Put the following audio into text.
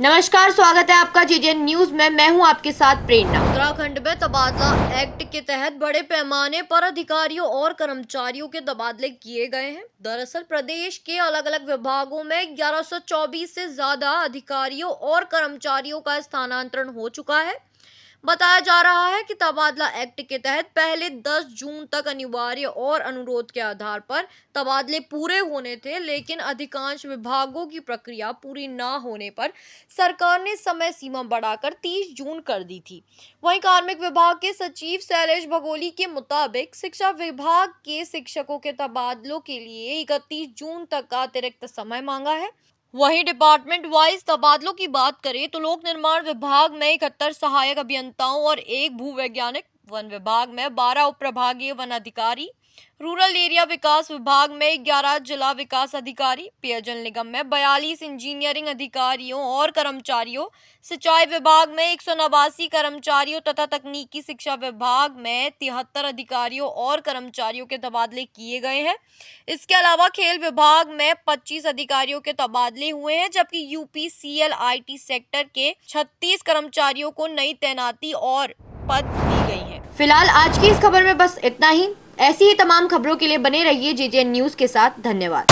नमस्कार, स्वागत है आपका जीजेन न्यूज में। मैं हूं आपके साथ प्रेरणा। उत्तराखंड में तबादला एक्ट के तहत बड़े पैमाने पर अधिकारियों और कर्मचारियों के तबादले किए गए हैं। दरअसल प्रदेश के अलग अलग विभागों में 1124 से ज्यादा अधिकारियों और कर्मचारियों का स्थानांतरण हो चुका है। बताया जा रहा है कि तबादला एक्ट के तहत पहले 10 जून तक अनिवार्य और अनुरोध के आधार पर तबादले पूरे होने थे, लेकिन अधिकांश विभागों की प्रक्रिया पूरी न होने पर सरकार ने समय सीमा बढ़ाकर 30 जून कर दी थी। वहीं कार्मिक विभाग के सचिव शैलेश भगोली के मुताबिक शिक्षा विभाग के शिक्षकों के तबादलों के लिए 31 जून तक का अतिरिक्त समय मांगा है। वहीं डिपार्टमेंट वाइज तबादलों की बात करें तो लोक निर्माण विभाग में 71 सहायक अभियंताओं और 1 भूवैज्ञानिक, वन विभाग में 12 उप प्रभागीय वन अधिकारी, रूरल एरिया विकास विभाग में 11 जिला विकास अधिकारी, पेयजल निगम में 42 इंजीनियरिंग अधिकारियों और कर्मचारियों, सिंचाई विभाग में 189 कर्मचारियों तथा तकनीकी शिक्षा विभाग में 73 अधिकारियों और कर्मचारियों के तबादले किए गए हैं। इसके अलावा खेल विभाग में 25 अधिकारियों के तबादले हुए हैं, जबकि यूपी CLIT सेक्टर के 36 कर्मचारियों को नई तैनाती और पद दी गई है। फिलहाल आज की इस खबर में बस इतना ही। ऐसी ही तमाम खबरों के लिए बने रहिए जीजेन न्यूज के साथ। धन्यवाद।